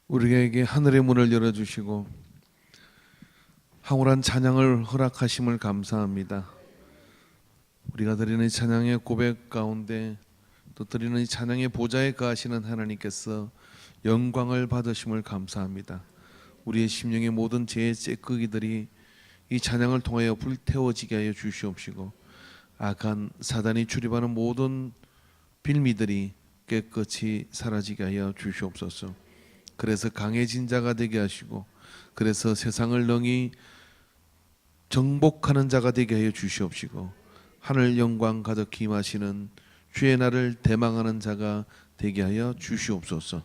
우리에게 하늘의 문을 열어주시고 황홀한 찬양을 허락하심을 감사합니다. 우리가 드리는 이 찬양의 고백 가운데 또 드리는 이 찬양의 보좌에 거하시는 하나님께서 영광을 받으심을 감사합니다. 우리의 심령의 모든 죄의 째끄기들이 이 찬양을 통하여 불태워지게 하여 주시옵시고 악한 사단이 출입하는 모든 빌미들이 깨끗이 사라지게 하여 주시옵소서. 그래서 강해진 자가 되게 하시고 그래서 세상을 능히 정복하는 자가 되게 하여 주시옵시고 하늘 영광 가득히 임하시는 주의 날을 대망하는 자가 되게 하여 주시옵소서.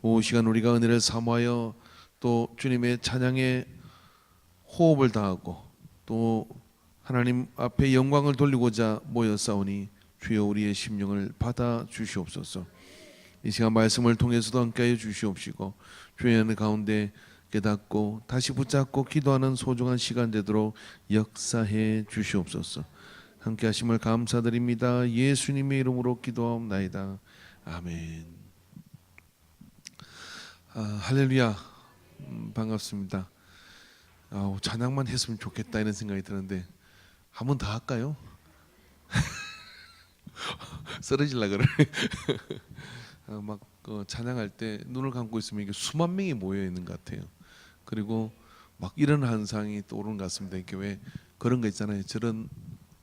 오 시간 우리가 은혜를 사모하여 또 주님의 찬양에 호흡을 다하고 또 하나님 앞에 영광을 돌리고자 모였사오니 주여 우리의 심령을 받아 주시옵소서. 이 시간 말씀을 통해서도 함께하여 주시옵시고 주의 은혜 가운데 깨닫고 다시 붙잡고 기도하는 소중한 시간 되도록 역사해 주시옵소서. 함께하심을 감사드립니다. 예수님의 이름으로 기도하옵나이다. 아멘. 할렐루야. 반갑습니다. 찬양만 했으면 좋겠다 이런 생각이 드는데 한 번 더 할까요? 쓰러질라 그래. 막 찬양할 때 눈을 감고 있으면 이게 수만 명이 모여 있는 것 같아요. 그리고 막 이런 환상이 떠오르는 것 같습니다. 이게 왜 그런 거 있잖아요. 저런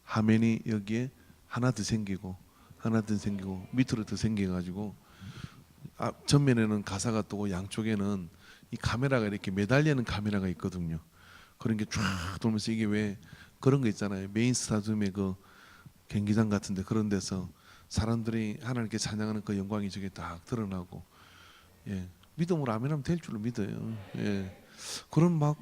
화면이 여기에 하나 더 생기고 하나 더 생기고 밑으로 더 생겨가지고 전면에는 가사가 뜨고 양쪽에는 이 카메라가 이렇게 매달리는 카메라가 있거든요. 그런 게 쫙 돌면서 이게 왜 그런 거 있잖아요. 메인 스타디움의 그 경기장 같은데 그런 데서 사람들이 하나님께 찬양하는 그 영광이 저게 딱 드러나고, 예, 믿음으로 아멘하면 될 줄로 믿어요. 예, 그런 막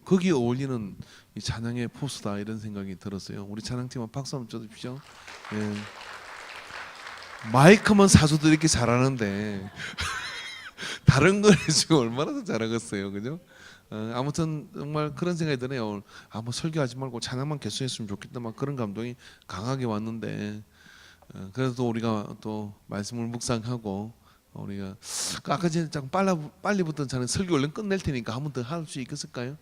거기에 어울리는 이 찬양의 포스다 이런 생각이 들었어요. 우리 찬양팀은 박수 한번 쳐주십시오. 예. 마이크만 사줘도 이렇게 잘하는데 다른 거에 지금 얼마나 더 잘하겠어요, 그죠? 아무튼 정말 그런 생각이 드네요. 뭐 설교하지 말고 찬양만 계속했으면 좋겠다, 막 그런 감동이 강하게 왔는데, 그래도 우리가 또 말씀을 묵상하고 우리가 아까 전에 좀 빨리 붙던 차는 설교 얼른 끝낼 테니까 한 번 더 할 수 있겠을까요?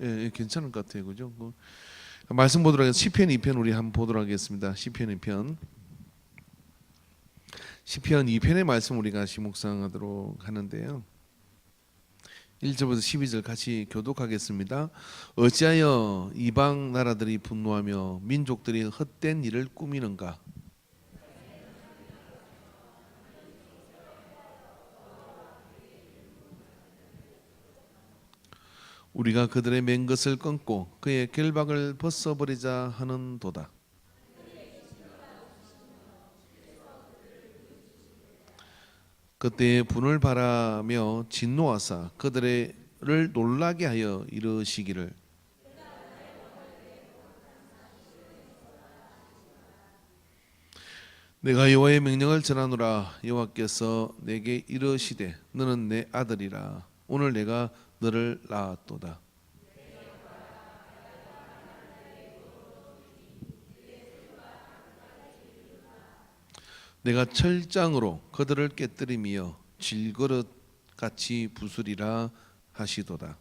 예, 괜찮을 것 같아요, 그죠? 말씀 보도록 하겠습니다. 시편 2편 우리 한번 보도록 하겠습니다. 시편 2편. 시편 2편의 말씀 우리가 같이 묵상하도록 하는데요. 1절부터 12절 같이 교독하겠습니다. 어찌하여 이방 나라들이 분노하며 민족들이 헛된 일을 꾸미는가? 우리가 그들의 맨 것을 끊고 그의 결박을 벗어버리자 하는도다. 그때에 분을 바라며 진노하사 그들을 놀라게 하여 이르시기를 내가 여호와의 명령을 전하노라. 여호와께서 내게 이르시되 너는 내 아들이라. 오늘 내가 너를 낳았도다. 내가 철장으로 그들을 깨뜨리며 질그릇 같이 부수리라 하시도다.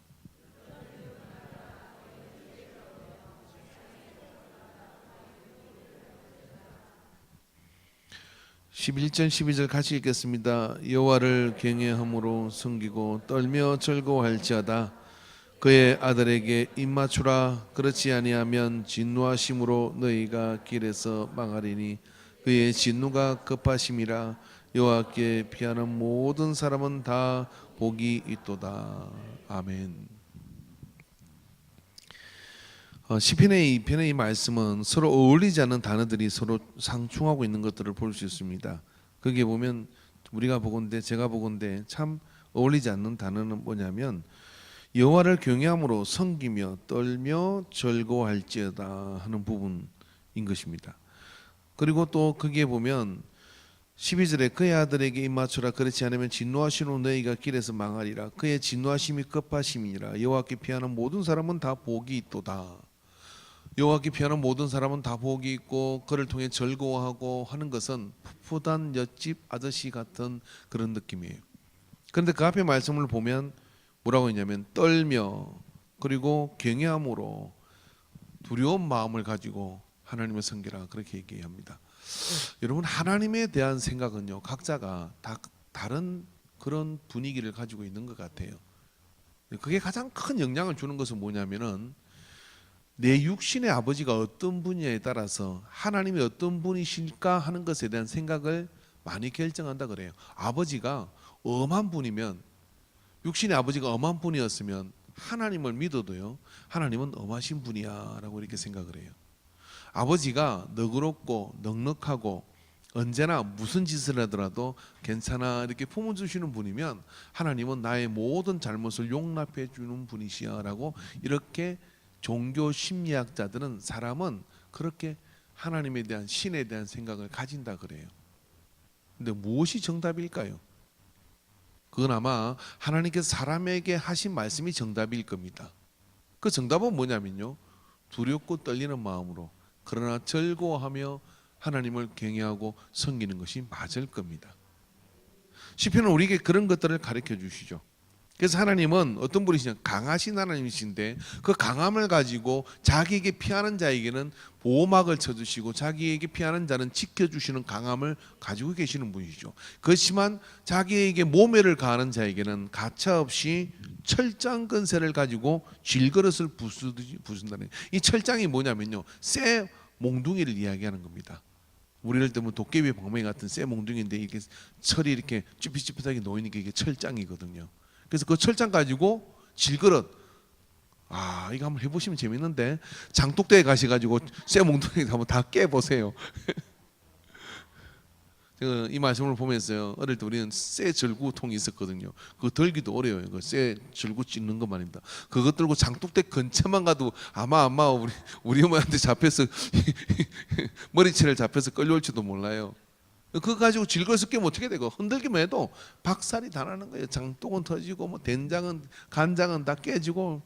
11절 12절 같이 읽겠습니다. 여호와를 경외함으로 섬기고 떨며 즐거워할지어다. 그의 아들에게 입맞추라. 그렇지 아니하면 진노하심으로 너희가 길에서 망하리니 그의 진노가 급하심이라. 여호와께 피하는 모든 사람은 다 복이 있도다. 아멘. 시편의 2편의 이 말씀은 서로 어울리지 않는 단어들이 서로 상충하고 있는 것들을 볼 수 있습니다. 거기에 보면 우리가 보건대 제가 보건대 참 어울리지 않는 단어는 뭐냐면 여호와를 경외함으로 섬기며 떨며 즐거워할지어다 하는 부분인 것입니다. 그리고 또 거기에 보면 12절에 그의 아들에게 입맞추라. 그렇지 않으면 진노하시로 너희가 길에서 망하리라. 그의 진노하심이 급하심이니라. 여호와께 피하는 모든 사람은 다 복이 있도다. 여호와께 피하는 모든 사람은 다 복이 있고 그를 통해 즐거워하고 하는 것은 풋풋한 옆집 아저씨 같은 그런 느낌이에요. 그런데 그 앞에 말씀을 보면 뭐라고 했냐면 떨며 그리고 경외함으로 두려운 마음을 가지고 하나님을 섬기라 그렇게 얘기합니다. 여러분 하나님에 대한 생각은요 각자가 다 다른 그런 분위기를 가지고 있는 것 같아요. 그게 가장 큰 영향을 주는 것은 뭐냐면은 내 육신의 아버지가 어떤 분이냐에 따라서 하나님이 어떤 분이실까 하는 것에 대한 생각을 많이 결정한다 그래요. 아버지가 엄한 분이면 육신의 아버지가 엄한 분이었으면 하나님을 믿어도요 하나님은 엄하신 분이야 라고 이렇게 생각을 해요. 아버지가 너그럽고 넉넉하고 언제나 무슨 짓을 하더라도 괜찮아 이렇게 품어주시는 분이면 하나님은 나의 모든 잘못을 용납해 주는 분이시야 라고 이렇게 종교 심리학자들은 사람은 그렇게 하나님에 대한 신에 대한 생각을 가진다 그래요. 근데 무엇이 정답일까요? 그건 아마 하나님께서 사람에게 하신 말씀이 정답일 겁니다. 그 정답은 뭐냐면요 두렵고 떨리는 마음으로 그러나 즐거워하며 하나님을 경외하고 섬기는 것이 맞을 겁니다. 시편은 우리에게 그런 것들을 가르쳐 주시죠. 그래서 하나님은 어떤 분이시냐 강하신 하나님이신데 그 강함을 가지고 자기에게 피하는 자에게는 보호막을 쳐주시고 자기에게 피하는 자는 지켜주시는 강함을 가지고 계시는 분이시죠. 그렇지만 자기에게 모멸을 가하는 자에게는 가차없이 철장 근세를 가지고 질그릇을 부순다는 이 철장이 뭐냐면요 쇠 몽둥이를 이야기하는 겁니다. 우리를 때문에 도깨비 방망이 같은 쇠 몽둥이인데 이렇게 철이 이렇게 쭈삣쭈삣하게 놓이는 게 이게 철장이거든요. 그래서 그 철장 가지고 질그릇 이거 한번 해보시면 재밌는데 장독대에 가셔가지고 쇠 몽둥이 한번 다 깨보세요. 제가 이 말씀을 보면서요 어릴 때 우리는 쇠 절구통이 있었거든요. 그거 들기도 어려워요. 그 쇠 절구 찢는 것만입니다. 그거 들고 장독대 근처만 가도 아마 우리 어머니한테 잡혀서 머리채를 잡혀서 끌려올지도 몰라요. 그거 가지고 질거서 깨면 어떻게 되고 흔들기만 해도 박살이 다 나는 거예요. 장독은 터지고 뭐 된장은 간장은 다 깨지고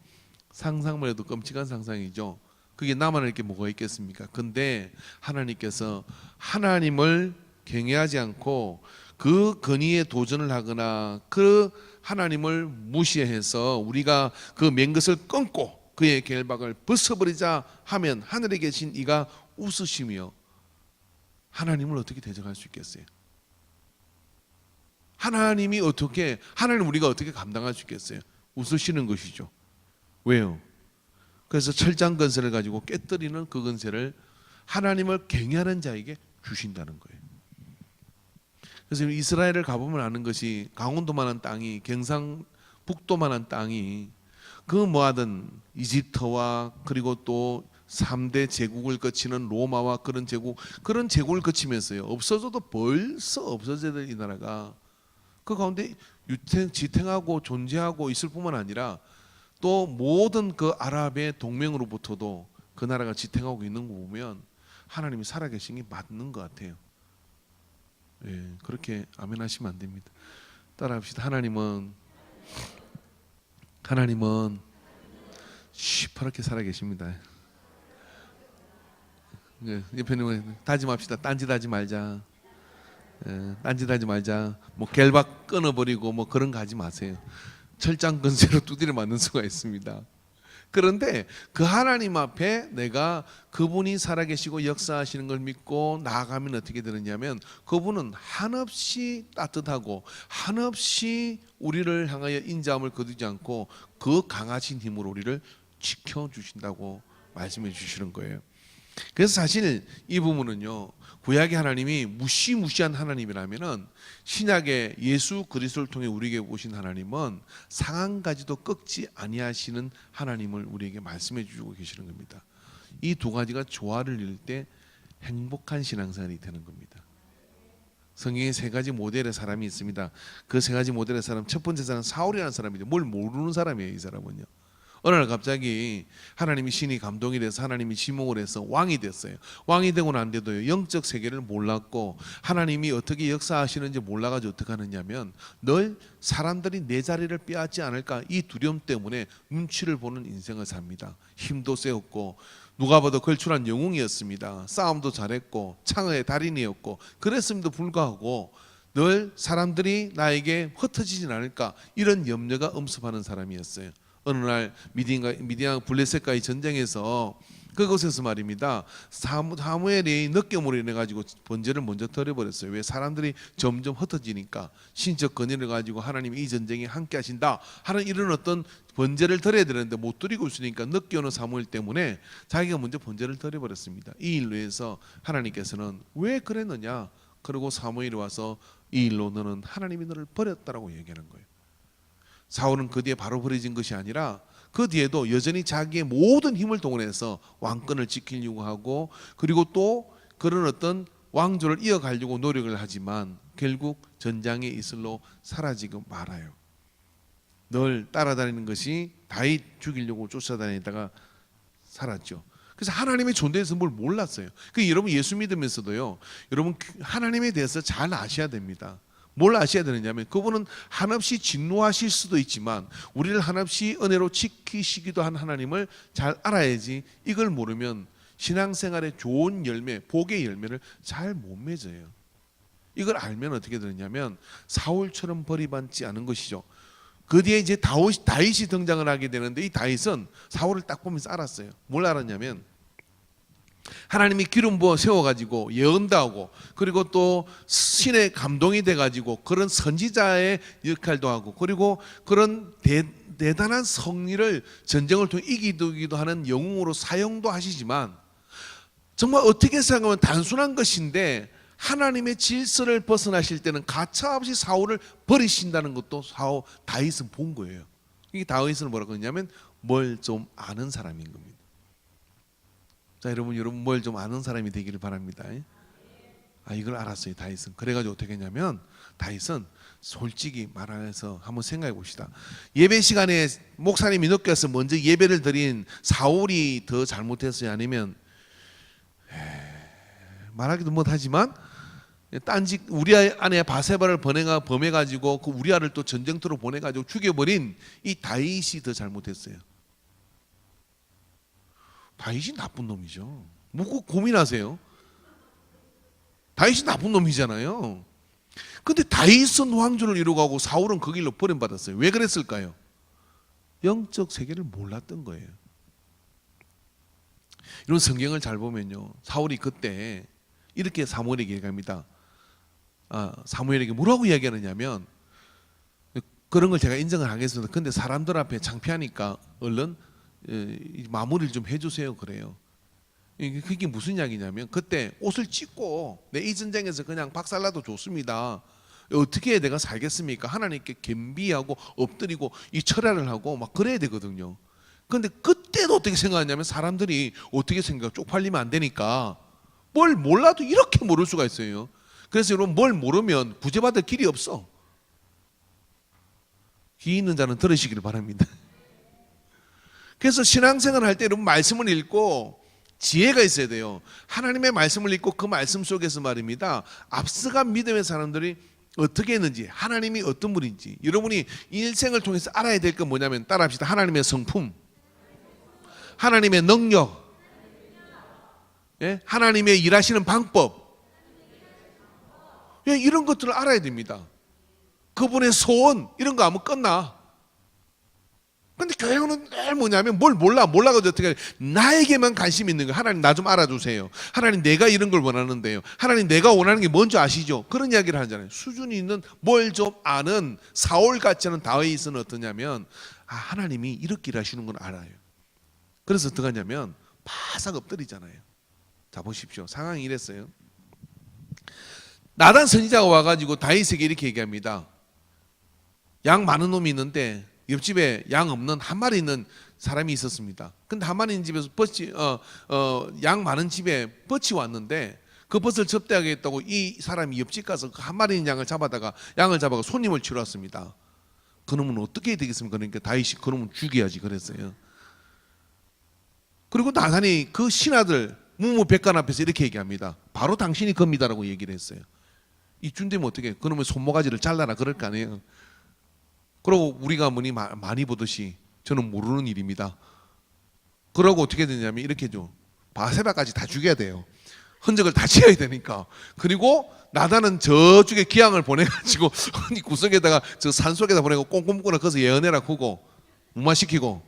상상만 해도 끔찍한 상상이죠. 그게 나만 이렇게 뭐가 있겠습니까? 근데 하나님께서 하나님을 경외하지 않고 그 권위에 도전을 하거나 그 하나님을 무시해서 우리가 그 맹것을 끊고 그의 결박을 벗어버리자 하면 하늘에 계신 이가 웃으시며 하나님을 어떻게 대적할 수 있겠어요? 하나님 우리가 어떻게 감당할 수 있겠어요? 웃으시는 것이죠. 왜요? 그래서 철장 건세를 가지고 깨뜨리는 그 건세를 하나님을 경외하는 자에게 주신다는 거예요. 그래서 이스라엘을 가보면 아는 것이 강원도만한 땅이 경상북도만한 땅이 그 뭐하든 이집트와 그리고 또 3대 제국을 거치는 로마와 그런 제국을 거치면서요 없어져도 벌써 없어져야 될 이 나라가 그 가운데 지탱하고 존재하고 있을 뿐만 아니라 또 모든 그 아랍의 동맹으로부터도 그 나라가 지탱하고 있는 거 보면 하나님이 살아계신 게 맞는 것 같아요. 예, 그렇게 아멘 하시면 안 됩니다. 따라합시다. 하나님은 시퍼렇게 살아계십니다. 옆에는 다짐합시다. 딴짓하지 말자. 딴짓하지 말자. 뭐 결박 끊어버리고 뭐 그런 거 하지 마세요. 철장 근세로 두드려 맞는 수가 있습니다. 그런데 그 하나님 앞에 내가 그분이 살아계시고 역사하시는 걸 믿고 나아가면 어떻게 되느냐면 그분은 한없이 따뜻하고 한없이 우리를 향하여 인자함을 거두지 않고 그 강하신 힘으로 우리를 지켜주신다고 말씀해 주시는 거예요. 그래서 사실 이 부분은요 구약의 하나님이 무시무시한 하나님이라면은 신약의 예수 그리스도를 통해 우리에게 오신 하나님은 상한가지도 꺾지 아니하시는 하나님을 우리에게 말씀해 주고 계시는 겁니다. 이 두 가지가 조화를 이룰 때 행복한 신앙생활이 되는 겁니다. 성경에 세 가지 모델의 사람이 있습니다. 그 세 가지 모델의 사람 첫 번째 사람은 사울이라는 사람이죠. 뭘 모르는 사람이에요. 이 사람은요. 어느 날 갑자기 하나님이 신이 감동이 돼서 하나님이 지목을 해서 왕이 됐어요. 왕이 되고 난 데도요 영적 세계를 몰랐고 하나님이 어떻게 역사하시는지 몰라가지고 어떻게 하느냐면 늘 사람들이 내 자리를 빼앗지 않을까 이 두려움 때문에 눈치를 보는 인생을 삽니다. 힘도 세웠고 누가 봐도 걸출한 영웅이었습니다. 싸움도 잘했고 창의 달인이었고 그랬음에도 불구하고 늘 사람들이 나에게 흩어지진 않을까 이런 염려가 엄습하는 사람이었어요. 어느 날 미디안 블레셋과의 전쟁에서 그곳에서 말입니다. 사무엘이 늦게으로 인해 가지고 번제를 먼저 드려버렸어요. 왜? 사람들이 점점 흩어지니까 신적 권위를 가지고 하나님이 이 전쟁에 함께 하신다 하는 이런 어떤 번제를 드려야 되는데 못 드리고 있으니까 늦게 오는 사무엘 때문에 자기가 먼저 번제를 드려버렸습니다. 이 일로 해서 하나님께서는 왜 그랬느냐? 그리고 사무엘이 와서 이 일로 너는 하나님이 너를 버렸다라고 얘기하는 거예요. 사울은 그 뒤에 바로 버려진 것이 아니라 그 뒤에도 여전히 자기의 모든 힘을 동원해서 왕권을 지키려고 하고, 그리고 또 그런 어떤 왕조를 이어가려고 노력을 하지만 결국 전장에 이슬로 사라지고 말아요. 늘 따라다니는 것이 다윗 죽이려고 쫓아다니다가 살았죠. 그래서 하나님의 존재에서 뭘 몰랐어요. 여러분 예수 믿으면서도요, 여러분 하나님에 대해서 잘 아셔야 됩니다. 뭘 아셔야 되느냐면 그분은 한없이 진노하실 수도 있지만 우리를 한없이 은혜로 지키시기도 한 하나님을 잘 알아야지, 이걸 모르면 신앙생활의 좋은 열매, 복의 열매를 잘 못 맺어요. 이걸 알면 어떻게 되느냐면 사울처럼 버림받지 않은 것이죠. 그 뒤에 이제 다윗이 등장을 하게 되는데, 이 다윗은 사울을 딱 보면서 알았어요. 뭘 알았냐면 하나님이 기름 부어 세워가지고 예언도 하고, 그리고 또 신의 감동이 돼가지고 그런 선지자의 역할도 하고, 그리고 그런 대단한 승리를 전쟁을 통해 이기기도 하는 영웅으로 사용도 하시지만, 정말 어떻게 생각하면 단순한 것인데 하나님의 질서를 벗어나실 때는 가차없이 사울을 버리신다는 것도 다윗은 본 거예요. 이게 다윗은 뭐라고 했냐면 뭘 좀 아는 사람인 겁니다. 자, 여러분 뭘 좀 아는 사람이 되기를 바랍니다. 이걸 알았어요, 다윗은. 그래가지고 어떻게 했냐면, 다윗은 솔직히 말해서 한번 생각해 봅시다. 예배 시간에 목사님이 늦게 와서 먼저 예배를 드린 사울이 더 잘못했어요? 아니면 말하기도 못하지만 딴짓 우리아 안에 바세바를 범해가지고 그 우리아를 또 전쟁터로 보내가지고 죽여버린 이 다윗이 더 잘못했어요? 다윗이 나쁜 놈이죠. 뭐 고민하세요? 다윗이 나쁜 놈이잖아요. 근데 다윗은 왕조를 이루고 사울은 그 길로 버림받았어요. 왜 그랬을까요? 영적 세계를 몰랐던 거예요. 이런 성경을 잘 보면요, 사울이 그때 이렇게 사무엘에게 얘기합니다. 사무엘에게 뭐라고 이야기하느냐면, 그런 걸 제가 인정을 하겠습니다. 근데 사람들 앞에 창피하니까 얼른 마무리를 좀 해주세요 그래요. 그게 무슨 이야기냐면, 그때 옷을 찢고 내 이 전쟁에서 그냥 박살나도 좋습니다. 어떻게 내가 살겠습니까? 하나님께 겸비하고 엎드리고 이 철야를 하고 막 그래야 되거든요. 그런데 그때도 어떻게 생각하냐면, 사람들이 어떻게 생각, 쪽팔리면 안 되니까 뭘 몰라도 이렇게 모를 수가 있어요. 그래서 여러분, 뭘 모르면 구제받을 길이 없어. 귀 있는 자는 들으시기를 바랍니다. 그래서 신앙생활을 할 때 여러분, 말씀을 읽고 지혜가 있어야 돼요. 하나님의 말씀을 읽고 그 말씀 속에서 말입니다, 앞서간 믿음의 사람들이 어떻게 했는지, 하나님이 어떤 분인지 여러분이 일생을 통해서 알아야 될 건 뭐냐면, 따라합시다. 하나님의 성품, 하나님의 능력, 하나님의 일하시는 방법, 이런 것들을 알아야 됩니다. 그분의 소원, 이런 거 하면 끝나. 근데 교회는 늘 뭐냐면 뭘 몰라가지고 어떻게 해. 나에게만 관심 있는 거예요. 하나님 나 좀 알아주세요. 하나님 내가 이런 걸 원하는데요. 하나님 내가 원하는 게 뭔지 아시죠? 그런 이야기를 하잖아요. 수준이 있는 뭘 좀 아는 사울 같지 않은 다윗은 어떠냐면, 하나님이 이렇게 일하시는 걸 알아요. 그래서 어떻게 하냐면 바싹 엎드리잖아요. 자, 보십시오. 상황이 이랬어요. 나단 선지자가 와가지고 다윗에게 이렇게 얘기합니다. 양 많은 놈이 있는데 옆집에 양 없는 한 마리 있는 사람이 있었습니다. 근데 한 마리 있는 집에서 양 많은 집에 벗이 왔는데, 그 벗을 접대하겠다고 이 사람이 옆집 가서 그 한 마리 있는 양을 잡아가 손님을 치러 왔습니다. 그놈은 어떻게 해야 되겠습니까? 그러니까 다윗이 그놈은 죽여야지 그랬어요. 그리고 나단이 그 신하들 무무백관 앞에서 이렇게 얘기합니다. 바로 당신이 겁니다라고 얘기를 했어요. 이쯤 되면 어떻게, 그놈의 손모가지를 잘라라 그럴 거 아니에요. 그러고 우리가 많이 보듯이 저는 모르는 일입니다. 그러고 어떻게 되냐면 이렇게 죠. 바세바까지 다 죽여야 돼요. 흔적을 다 지어야 되니까. 그리고 나단은 저쪽에 기항을 보내가지고 구석에다가 저 산속에다 보내고 꽁꽁 묶어서 거기서 예언해라 하고 무마시키고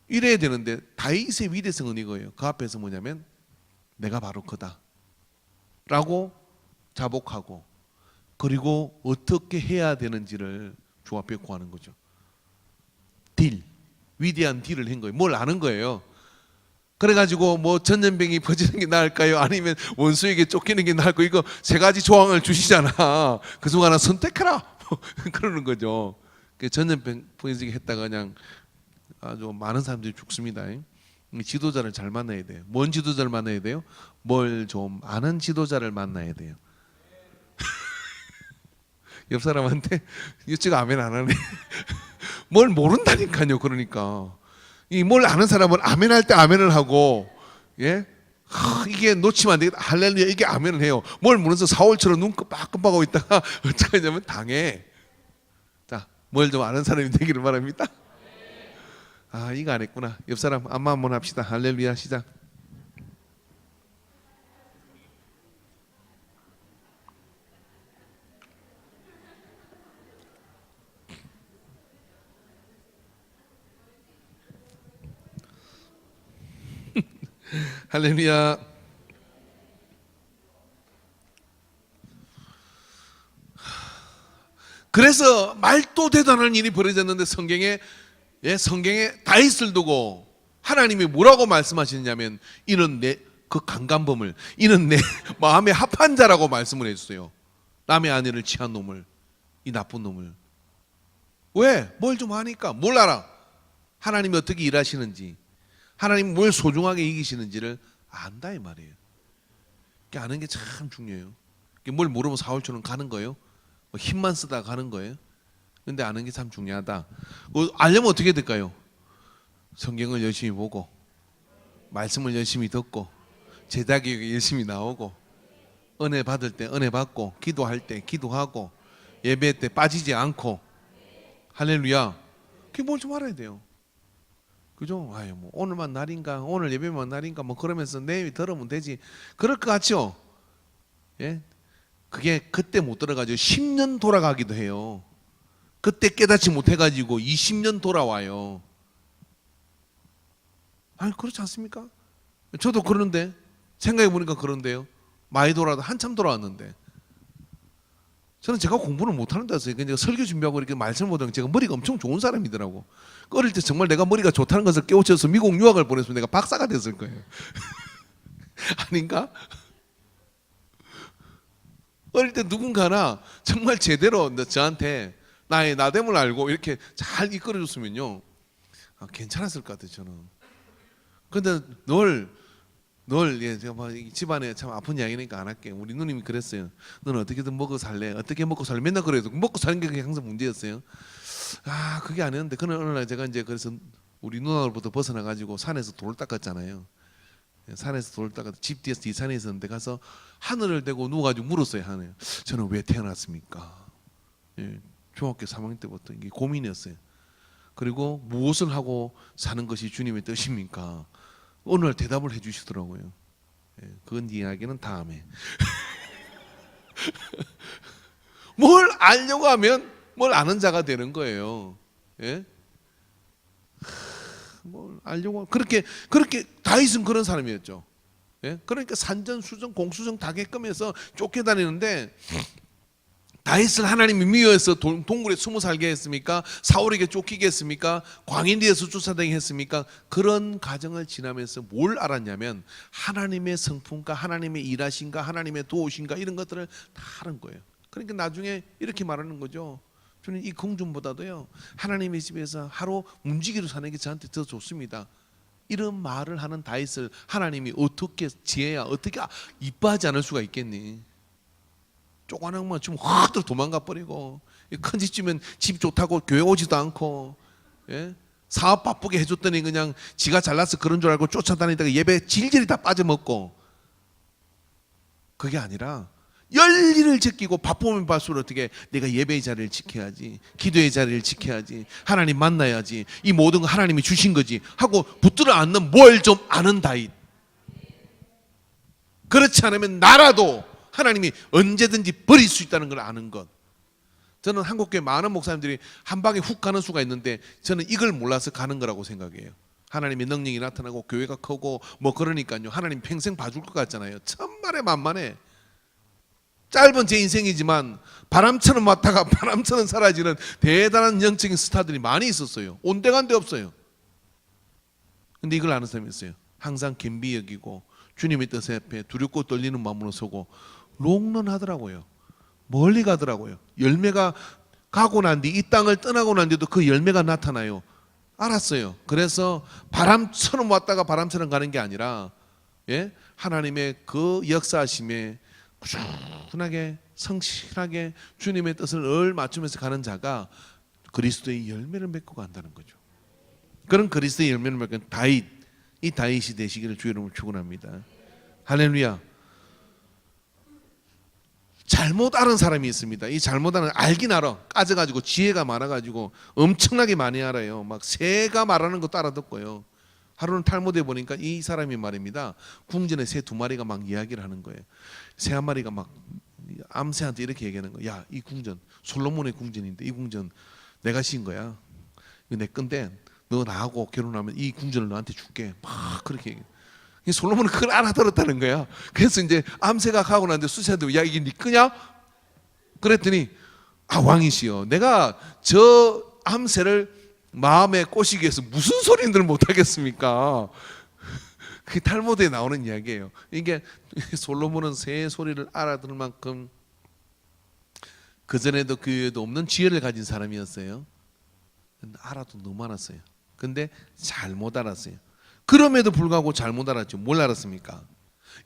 이래야 되는데 다윗의 위대성은 이거예요. 그 앞에서 뭐냐면 내가 바로 그다 라고 자복하고 그리고 어떻게 해야 되는지를 주 앞에 구하는 거죠. 딜, 위대한 딜을 한 거예요. 뭘 아는 거예요. 그래가지고 뭐 전염병이 퍼지는 게 나을까요? 아니면 원수에게 쫓기는 게 나을까요? 이거 세 가지 조항을 주시잖아. 그 중 하나 선택해라. 그러는 거죠. 전염병 퍼지게 했다가 그냥 아주 많은 사람들이 죽습니다. 지도자를 잘 만나야 돼요. 뭔 지도자를 만나야 돼요? 뭘 좀 아는 지도자를 만나야 돼요. 옆 사람한테 이쪽가 아멘 안 하네. 뭘 모른다니까요. 그러니까 이 뭘 아는 사람은 아멘할 때 아멘을 하고, 예, 이게 놓치면 안 되겠다. 할렐루야 이게 아멘을 해요. 뭘 모르면서 사울처럼 눈 끔박끔박하고 있다가 어떻게 하냐면 당해. 자, 뭘 좀 아는 사람이 되기를 바랍니다. 아, 이거 안 했구나. 옆 사람 안마 한번 합시다. 할렐루야 시작. 할렐루야. 그래서 말도 대단한 일이 벌어졌는데 성경에 다윗을 두고 하나님이 뭐라고 말씀하시냐면 이는 내 그 강간범을, 이는 내 마음에 합한 자라고 말씀을 해주세요. 남의 아내를 취한 놈을, 이 나쁜 놈을. 왜? 뭘 좀 하니까. 뭘 알아? 하나님이 어떻게 일하시는지, 하나님이 뭘 소중하게 이기시는지를 안다 이 말이에요. 아는 게 참 중요해요. 뭘 모르면 사울처럼 가는 거예요. 힘만 쓰다 가는 거예요. 근데 아는 게 참 중요하다. 알려면 어떻게 될까요? 성경을 열심히 보고, 말씀을 열심히 듣고, 제자교육에 열심히 나오고, 은혜 받을 때 은혜 받고, 기도할 때 기도하고, 예배 때 빠지지 않고. 할렐루야. 그게 뭘 좀 알아야 돼요. 그죠? 아유, 뭐 오늘만 날인가, 오늘 예배만 날인가, 뭐 그러면서 내일 들으면 되지. 그럴 것 같죠? 예? 그게 그때 못 들어가지고 10년 돌아가기도 해요. 그때 깨닫지 못해가지고 20년 돌아와요. 아니, 그렇지 않습니까? 저도 그러는데, 생각해보니까 그런데요. 많이 돌아도 한참 돌아왔는데, 저는 제가 공부를 못하는 데서 그냥 설교 준비하고 이렇게 말씀을 보던 제가 머리가 엄청 좋은 사람이더라고. 어릴 때 정말 내가 머리가 좋다는 것을 깨우쳐서 미국 유학을 보냈으면 내가 박사가 됐을 거예요. 아닌가? 어릴 때 누군가나 정말 제대로 저한테 나의 나됨을 알고 이렇게 잘 이끌어줬으면요, 괜찮았을 것 같아요. 저는. 근데 제가 막 집안에 참 아픈 이야기니까 안 할게. 우리 누님이 그랬어요. 너는 어떻게든 먹고 살래? 어떻게 먹고 살래? 맨날 그래도 먹고 사는 게 항상 문제였어요. 아, 그게 아니었는데 그는 어느 날 제가 이제 그래서 우리 누나로부터 벗어나 가지고 산에서 돌을 닦았잖아요. 산에서 돌을 닦아 집 뒤에서 뒷산에 있었는데 가서 하늘을 대고 누워가지고 물었어요. 하늘. 저는 왜 태어났습니까? 예, 중학교 3학년 때부터 이게 고민이었어요. 그리고 무엇을 하고 사는 것이 주님의 뜻입니까? 오늘 대답을 해주시더라고요. 예, 그건 이야기는 다음에. 뭘 알려고 하면 뭘 아는 자가 되는 거예요. 예? 뭘 알려고 그렇게 다윗은 그런 사람이었죠. 예? 그러니까 산전수전 공수정 다 겪으면서 쫓겨다니는데, 다윗을 하나님이 미워해서 동굴에 숨어 살게 했습니까? 사울에게 쫓기게 했습니까? 광인리에서 쫓아다니게 했습니까? 그런 과정을 지나면서 뭘 알았냐면 하나님의 성품과 하나님의 일하신가, 하나님의 도우신가, 이런 것들을 다 아는 거예요. 그러니까 나중에 이렇게 말하는 거죠. 저는 이 궁중보다도요, 하나님의 집에서 하루 움직이로 사는 게 저한테 더 좋습니다. 이런 말을 하는 다윗을 하나님이 어떻게 지혜야, 어떻게 이뻐하지 않을 수가 있겠니? 조그마한 건 지금 확 도망가 버리고, 큰 집 주면 집 좋다고 교회 오지도 않고, 예? 사업 바쁘게 해줬더니 그냥 지가 잘나서 그런 줄 알고 쫓아다니다가 예배 질질이 다 빠져먹고. 그게 아니라 열일을 제끼고 바쁘면 바쁠수록 어떻게 내가 예배의 자리를 지켜야지, 기도의 자리를 지켜야지, 하나님 만나야지, 이 모든 거 하나님이 주신 거지 하고 붙들어 앉는 뭘 좀 아는 다윗. 그렇지 않으면 나라도 하나님이 언제든지 버릴 수 있다는 걸 아는 것. 저는 한국교회 많은 목사님들이 한 방에 훅 가는 수가 있는데 저는 이걸 몰라서 가는 거라고 생각해요. 하나님의 능력이 나타나고 교회가 크고 뭐 그러니까요. 하나님 평생 봐줄 것 같잖아요. 천만에 만만해. 짧은 제 인생이지만 바람처럼 왔다가 바람처럼 사라지는 대단한 영적인 스타들이 많이 있었어요. 온데간데 없어요. 근데 이걸 아는 사람이 있어요. 항상 겸비 여기고 주님의 뜻 앞에 두렵고 떨리는 마음으로 서고 롱런하더라고요. 멀리 가더라고요. 열매가 가고 난 뒤 이 땅을 떠나고 난 뒤도 그 열매가 나타나요. 알았어요. 그래서 바람처럼 왔다가 바람처럼 가는 게 아니라 하나님의 그 역사하심에 꾸준하게 성실하게 주님의 뜻을 늘 맞추면서 가는 자가 그리스도의 열매를 맺고 간다는 거죠. 그런 그리스도의 열매를 맺는 다윗, 이 다윗이 되시기를 주의 이름으로 축원합니다. 할렐루야. 잘못 아는 사람이 있습니다. 이 잘못 아는 알긴 알아. 까져가지고 지혜가 많아가지고 엄청나게 많이 알아요. 막 새가 말하는 것도 알아듣고요. 하루는 탈무드에 보니까 이 사람이 말입니다. 궁전에 새 2마리가 막 이야기를 하는 거예요. 새 한 마리가 막 암새한테 이렇게 얘기하는 거예요. 야, 이 궁전 솔로몬의 궁전인데 이 궁전 내가 지은 거야. 이거 내 건데 너 나하고 결혼하면 이 궁전을 너한테 줄게. 막 그렇게 얘기해요. 솔로몬은 그걸 알아들었다는 거야. 그래서 이제 암새가 가고 나는데 수세한테 야 이게 네 거냐? 그랬더니 아 왕이시여 내가 저 암새를 마음에 꼬시기 위해서 무슨 소리를 못하겠습니까? 그게 탈무드에 나오는 이야기예요. 이게 솔로몬은 새 소리를 알아들을 만큼 그전에도 교회에도 없는 지혜를 가진 사람이었어요. 근데 알아도 너무 많았어요. 근데 잘못 알았어요. 그럼에도 불구하고 잘못 알았죠. 뭘 알았습니까?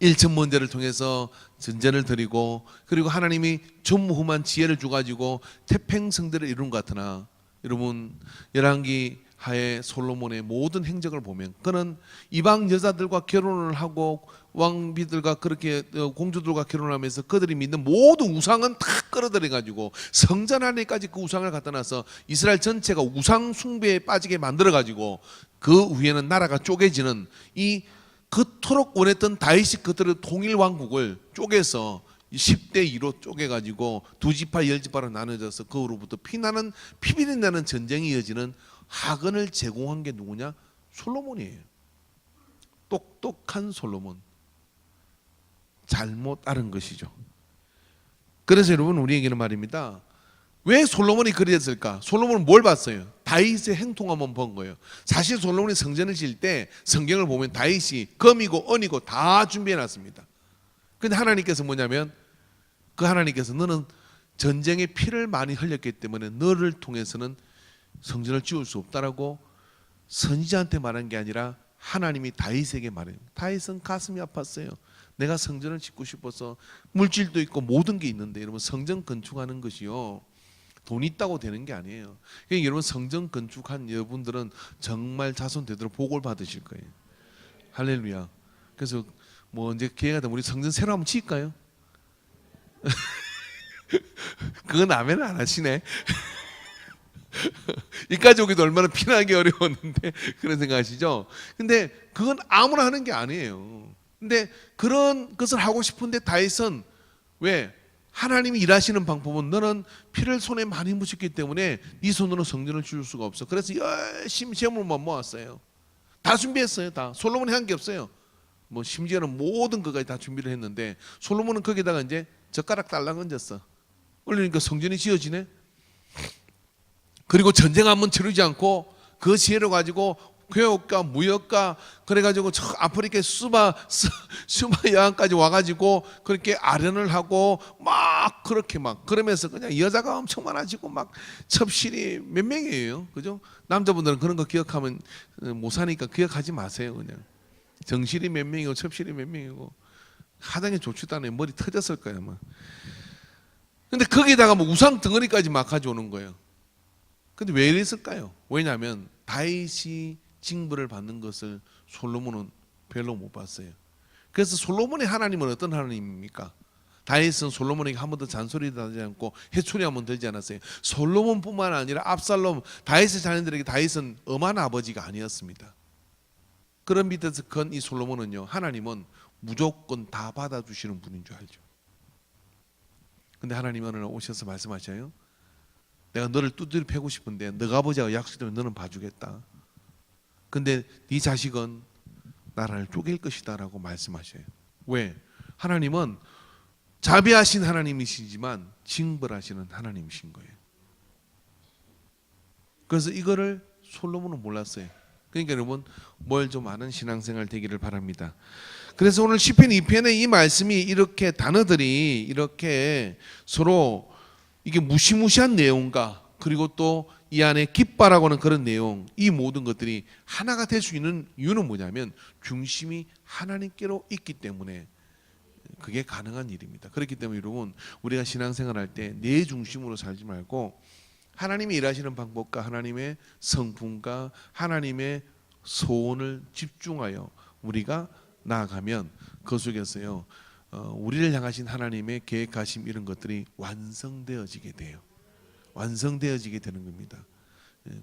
일천문제를 통해서 전제를 드리고 그리고 하나님이 전무후무한 지혜를 주가지고 태평성대를 이룬 것 같으나 여러분 열왕기 하에 솔로몬의 모든 행적을 보면 그는 이방 여자들과 결혼을 하고 왕비들과 그렇게 공주들과 결혼하면서 그들이 믿는 모든 우상은 다 끌어들여가지고 성전 안에까지 그 우상을 갖다 놔서 이스라엘 전체가 우상 숭배에 빠지게 만들어가지고 그 위에는 나라가 쪼개지는 이 그토록 원했던 다윗이 그들의 통일 왕국을 쪼개서 10대 2로 쪼개가지고 2지파 10지파로 나눠져서 그로부터 피비린 나는 전쟁이 이어지는 하근을 제공한 게 누구냐? 솔로몬이에요. 똑똑한 솔로몬. 잘못 따른 것이죠. 그래서 여러분 우리에게는 말입니다. 왜 솔로몬이 그랬을까? 솔로몬은 뭘 봤어요? 다윗의 행통함만 본 거예요. 사실 솔로몬이 성전을 지을 때 성경을 보면 다윗이 금이고 은이고 다 준비해 놨습니다. 근데 하나님께서 뭐냐면 그 하나님께서 너는 전쟁에 피를 많이 흘렸기 때문에 너를 통해서는 성전을 지을 수 없다라고 선지자한테 말한 게 아니라 하나님이 다윗에게 말해요. 다윗은 가슴이 아팠어요. 내가 성전을 짓고 싶어서 물질도 있고 모든 게 있는데 여러분 성전 건축하는 것이요 돈 있다고 되는 게 아니에요. 그러니까 여러분 성전 건축한 여러분들은 정말 자손 되도록 복을 받으실 거예요. 할렐루야. 그래서 뭐 이제 기회가 되면 우리 성전 새로 한번 지을까요? 그건 아멘 안 하시네. 이까지 오기도 얼마나 피나기 어려웠는데 그런 생각하시죠? 근데 그건 아무나 하는 게 아니에요. 근데 그런 것을 하고 싶은데 다윗은 왜? 하나님이 일하시는 방법은 너는 피를 손에 많이 묻혔기 때문에 네 손으로 성전을 지을 수가 없어. 그래서 열심히 재물만 모았어요. 다 준비했어요. 다. 솔로몬이 한 게 없어요. 뭐 심지어는 모든 것까지 다 준비를 했는데 솔로몬은 거기다가 이제 젓가락 달랑 얹었어. 올리니까 성전이 지어지네. 그리고 전쟁 한번 치르지 않고 그 지혜를 가지고 교역가 무역가 그래가지고 저 아프리카 수바 여왕까지 와가지고 그렇게 아련을 하고 막 그렇게 막 그러면서 그냥 여자가 엄청 많아지고 막 첩실이 몇 명이에요, 그죠? 남자분들은 그런 거 기억하면 못 사니까 기억하지 마세요. 그냥 정실이 몇 명이고 첩실이 몇 명이고 하당에 좋지도 않아요. 머리 터졌을 거예요 아마. 근데 거기다가 뭐 우상 덩어리까지 막 가져오는 거예요. 근데 왜 이랬을까요? 왜냐하면 다윗이 징벌을 받는 것을 솔로몬은 별로 못 봤어요. 그래서 솔로몬의 하나님은 어떤 하나님입니까? 다윗은 솔로몬에게 한 번도 잔소리도 하지 않고 해초리 한 번 들지 않았어요. 솔로몬뿐만 아니라 압살롬, 다윗의 자녀들에게 다윗은 엄한 아버지가 아니었습니다. 그런 밑에서 건 이 솔로몬은요, 하나님은 무조건 다 받아주시는 분인 줄 알죠. 근데 하나님은 어느 날 오셔서 말씀하셔요. 내가 너를 두드려 패고 싶은데 너가 아버지하고 약속되면 너는 봐주겠다. 근데 네 자식은 나라를 쪼갤 것이다 라고 말씀하셔요. 왜? 하나님은 자비하신 하나님이시지만 징벌하시는 하나님이신 거예요. 그래서 이거를 솔로몬은 몰랐어요. 그러니까 여러분 뭘 좀 아는 신앙생활 되기를 바랍니다. 그래서 오늘 시편 2편의 이 말씀이 이렇게 단어들이 이렇게 서로 이게 무시무시한 내용과 그리고 또 이 안에 기뻐라고 하는 그런 내용, 이 모든 것들이 하나가 될 수 있는 이유는 뭐냐면 중심이 하나님께로 있기 때문에 그게 가능한 일입니다. 그렇기 때문에 여러분 우리가 신앙생활할 때 내 중심으로 살지 말고 하나님이 일하시는 방법과 하나님의 성품과 하나님의 소원을 집중하여 우리가 나아가면 그 속에서요 우리를 향하신 하나님의 계획하심 이런 것들이 완성되어지게 돼요. 완성되어지게 되는 겁니다.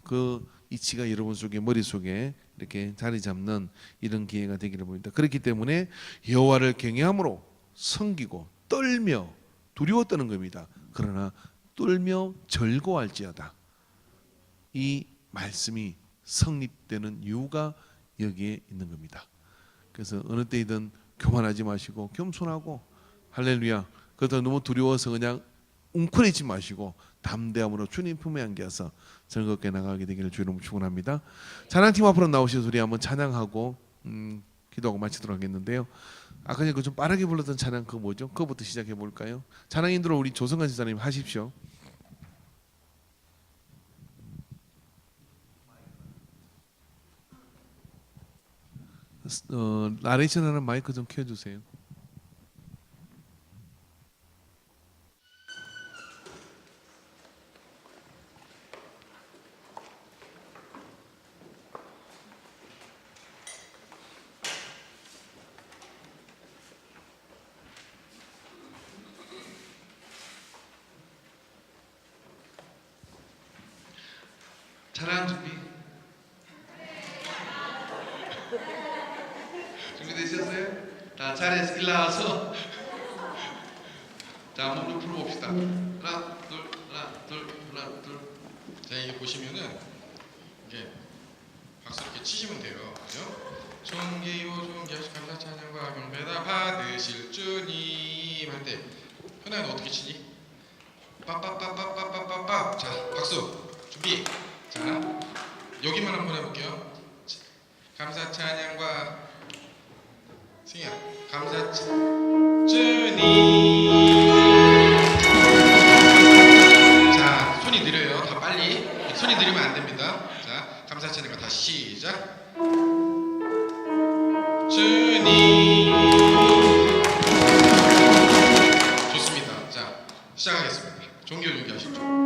그 이치가 여러분 속에 머릿속에 이렇게 자리 잡는 이런 기회가 되기를 봅니다. 그렇기 때문에 여호와를 경외함으로 섬기고 떨며 두려워 떠는 겁니다. 그러나 떨며 절거할지어다. 이 말씀이 성립되는 이유가 여기에 있는 겁니다. 그래서 어느 때이든 교만하지 마시고 겸손하고 할렐루야. 그렇다고 너무 두려워서 그냥 웅크리지 마시고 담대함으로 주님 품에 안겨서 즐겁게 나가게 되기를 주의 이름으로 축원합니다. 찬양팀 앞으로 나오셔서 우리 한번 찬양하고 기도하고 마치도록 하겠는데요. 아까 전에 좀 빠르게 불렀던 찬양 그거 뭐죠? 그거부터 시작해 볼까요? 찬양 인도로 우리 조성관 지사님 하십시오. 나레이션 하는 마이크 좀 켜주세요. 찬양 준비. 준비되셨어요? 자, 자리에서 일어나서 자, 몸을 풀어봅시다. 하나, 둘, 하나, 둘, 하나, 둘. 자, 이게 보시면은 이게 박수 이렇게 치시면 돼요. 그죠? 존귀요 존귀하시 감사 찬양과 경배다 받으실 주님 할 때 현아는 어떻게 치니? 빠빠빠빠빠빠빠. 자, 박수 준비. 자, 여기만 한번 해볼게요. 감사 찬양과 승희야 감사 주님. 자, 손이 느려요. 다 빨리. 손이 느리면 안 됩니다. 자, 감사 찬양과 다시 시작. 주님. 좋습니다. 자, 시작하겠습니다. 종교 준비하시죠.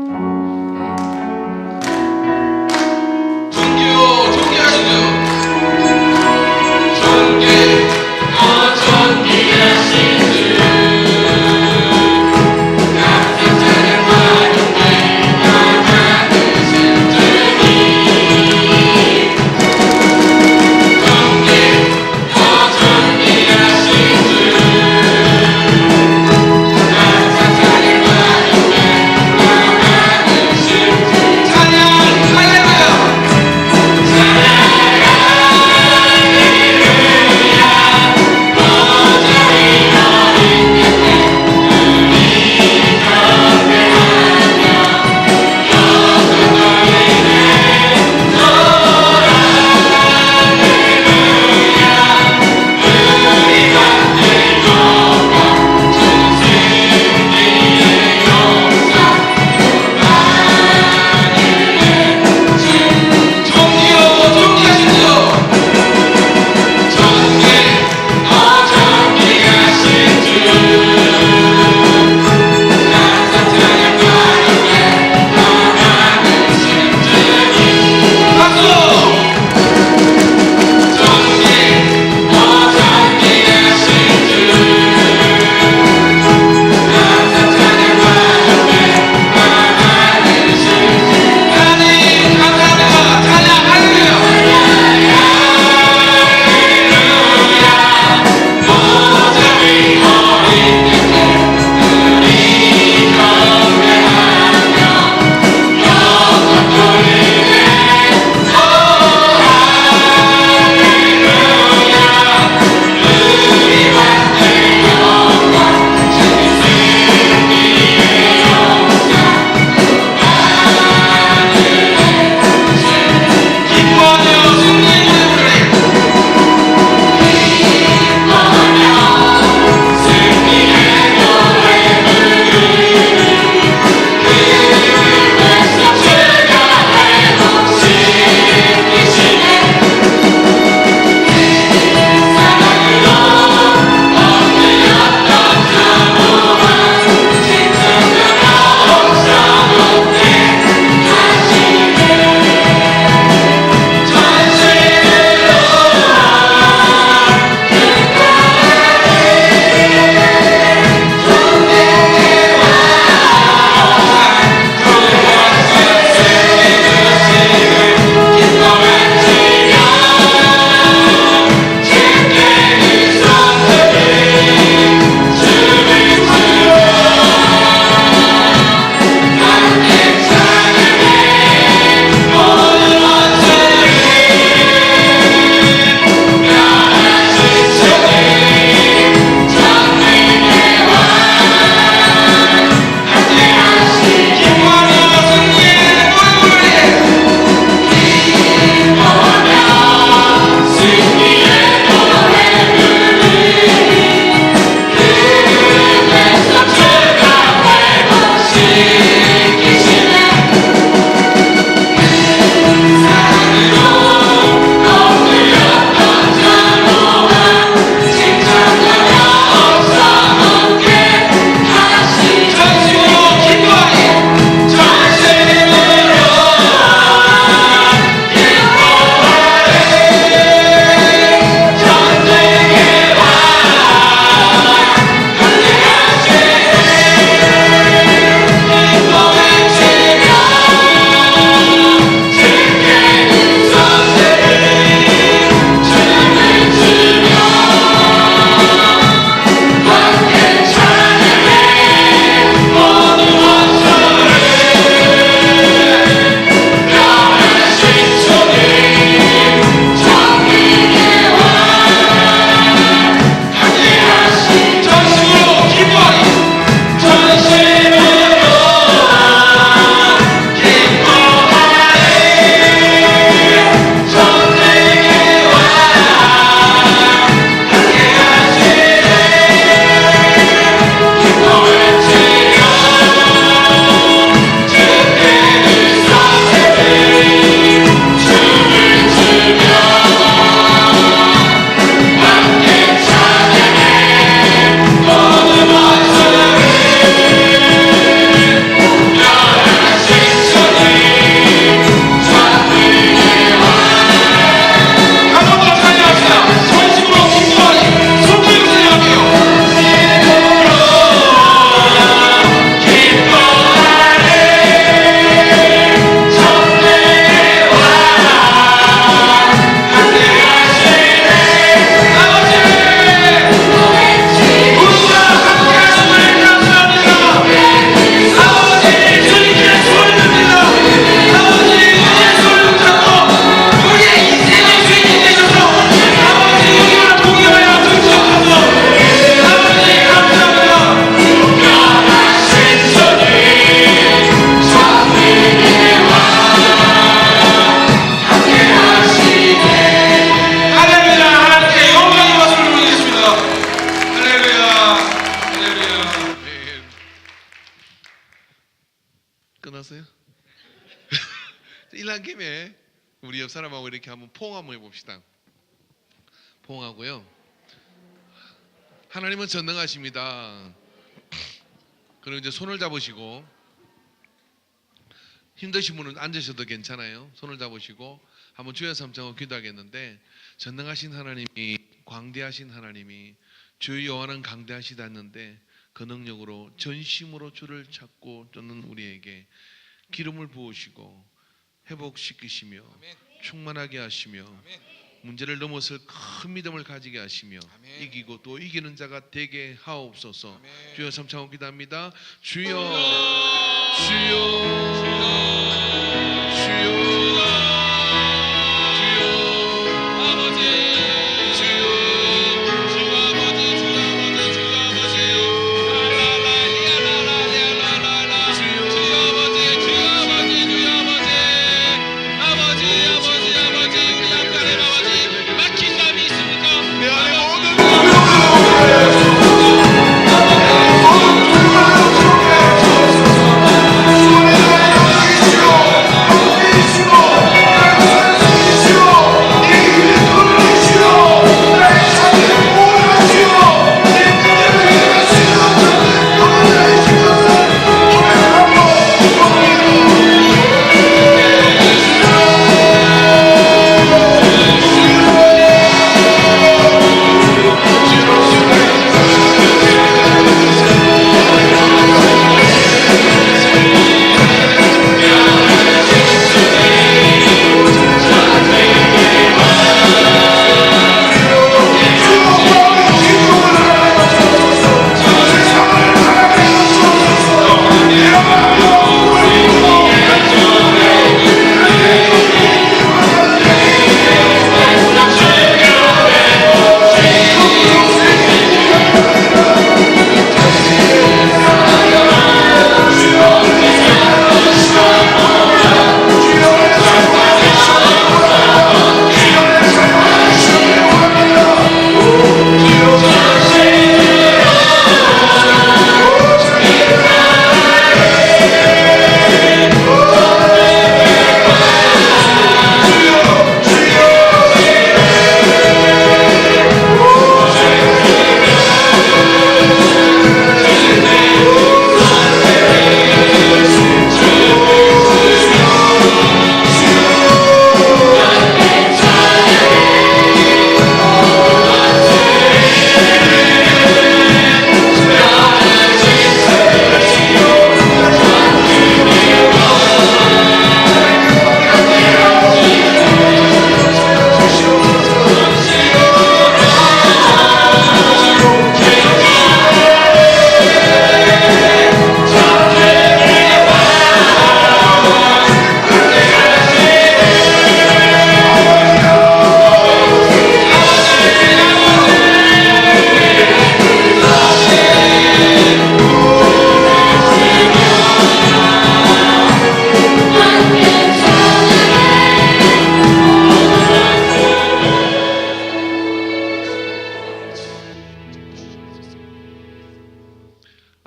가능하세요? 일한 김에 우리 옆 사람하고 이렇게 한번 포옹 한번 해봅시다. 포옹하고요. 하나님은 전능하십니다. 그리고 이제 손을 잡으시고, 힘드신 분은 앉으셔도 괜찮아요. 손을 잡으시고 한번 주여 삼창하고 기도하겠는데, 전능하신 하나님이, 광대하신 하나님이 주의 여호와는 강대하시다 했는데 그 능력으로 전심으로 주를 찾고 쫓는 우리에게 기름을 부으시고 회복시키시며 충만하게 하시며 문제를 넘어설 큰 믿음을 가지게 하시며 이기고 또 이기는 자가 되게 하옵소서. 주여 삼창하고 기도합니다. 주여 주여 주여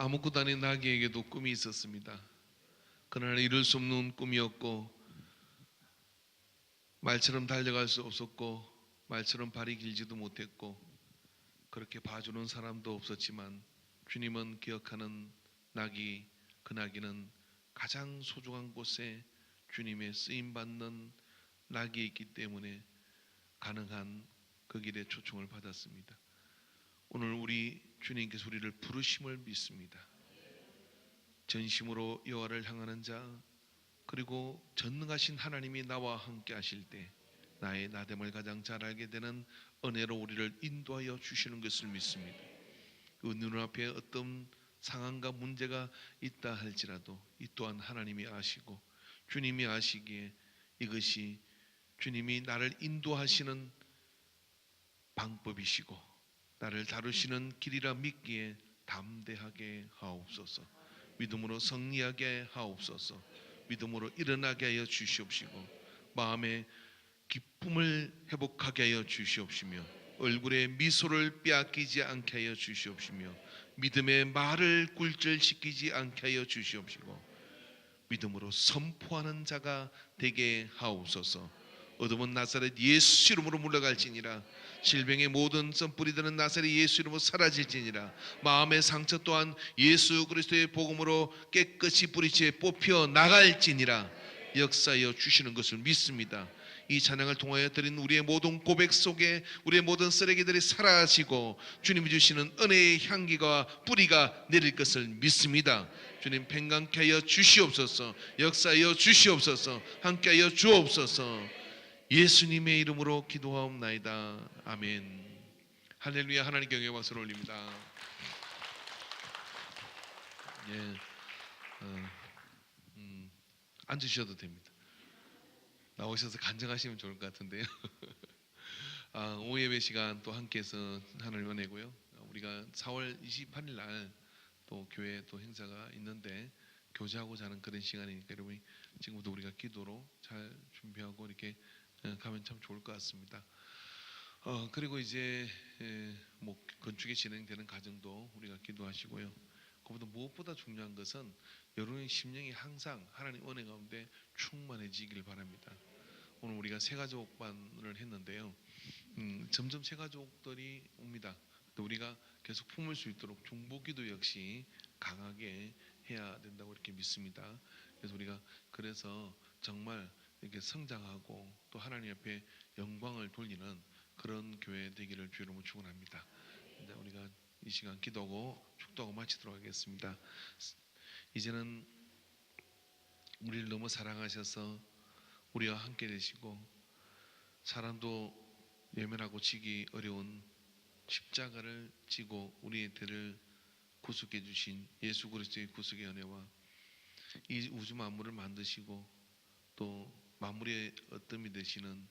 아무것도 아닌 나귀에게도 꿈이 있었습니다. 그러나 이룰 수 없는 꿈이었고, 말처럼 달려갈 수 없었고, 말처럼 발이 길지도 못했고, 그렇게 봐주는 사람도 없었지만 주님은 기억하는 나귀, 그 나귀는 가장 소중한 곳에 주님의 쓰임받는 나귀였기 때문에 가능한 그 길에 초청을 받았습니다. 오늘 우리 주님께서 우리를 부르심을 믿습니다. 전심으로 여호와를 향하는 자, 그리고 전능하신 하나님이 나와 함께 하실 때 나의 나됨을 가장 잘 알게 되는 은혜로 우리를 인도하여 주시는 것을 믿습니다. 그 눈앞에 어떤 상황과 문제가 있다 할지라도 이 또한 하나님이 아시고 주님이 아시기에 이것이 주님이 나를 인도하시는 방법이시고 나를 다루시는 길이라 믿기에 담대하게 하옵소서. 믿음으로 승리하게 하옵소서. 믿음으로 일어나게 하여 주시옵시고 마음의 기쁨을 회복하게 하여 주시옵시며 얼굴에 미소를 빼앗기지 않게 하여 주시옵시며 믿음의 말을 굴절시키지 않게 하여 주시옵시고 믿음으로 선포하는 자가 되게 하옵소서. 어둠은 나사렛 예수 이름으로 물러갈지니라. 질병의 모든 썬뿌리들은 나사렛 예수 이름으로 사라질지니라. 마음의 상처 또한 예수 그리스도의 복음으로 깨끗이 뿌리째 뽑혀 나갈지니라. 역사하여 주시는 것을 믿습니다. 이 찬양을 통하여 드린 우리의 모든 고백 속에 우리의 모든 쓰레기들이 사라지고 주님이 주시는 은혜의 향기가 뿌리가 내릴 것을 믿습니다. 주님 평강케 하여 주시옵소서. 역사하여 주시옵소서. 함께하여 주옵소서. 예수님의 이름으로 기도하옵나이다. 아멘. 할렐루야. 하나님 경외의 박수를 올립니다. 예, 앉으셔도 됩니다. 나오셔서 간증하시면 좋을 것 같은데요. 오후 예배 시간 또 함께해서 하늘 은혜고요. 우리가 4월 28일 날 또 교회 또 행사가 있는데 교제하고자 하는 그런 시간이니까 여러분이 지금부터 우리가 기도로 잘 준비하고 이렇게 가면 참 좋을 것 같습니다. 그리고 이제 뭐 건축이 진행되는 과정도 우리가 기도하시고요. 그보다 무엇보다 중요한 것은 여러분의 심령이 항상 하나님 은혜 가운데 충만해지길 바랍니다. 오늘 우리가 새가족반을 했는데요. 점점 새가족들이 옵니다. 또 우리가 계속 품을 수 있도록 중보기도 역시 강하게 해야 된다고 이렇게 믿습니다. 그래서 우리가 그래서 정말 이렇게 성장하고 또 하나님 앞에 영광을 돌리는 그런 교회 되기를 주의 이름으로 축원합니다. 이제 우리가 이 시간 기도하고 축도하고 마치도록 하겠습니다. 이제는 우리를 너무 사랑하셔서 우리와 함께 되시고 사람도 외면하고 지기 어려운 십자가를 지고 우리들을 구속해 주신 예수 그리스도의 구속의 은혜와 이 우주 만물을 만드시고 또 만물의 어뜸이 되시는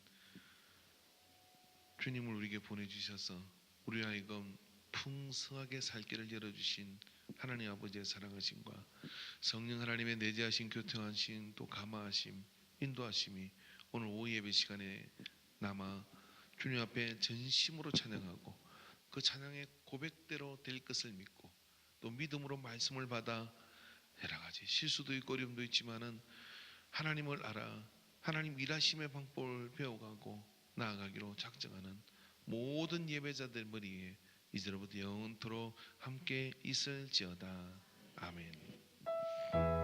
주님을 우리에게 보내주셔서 우리 하여금 풍성하게 살 길을 열어주신 하나님 아버지의 사랑하심과 성령 하나님의 내재하신 교통하심 또 감화하심 인도하심이 오늘 오후 예배 시간에 남아 주님 앞에 전심으로 찬양하고 그 찬양의 고백대로 될 것을 믿고 또 믿음으로 말씀을 받아 여러 가지 실수도 있고 어려움도 있지만은 하나님을 알아 하나님 일하심의 방법을 배워가고 나아가기로 작정하는 모든 예배자들 머리에 이제로부터 영원토록 함께 있을지어다. 아멘.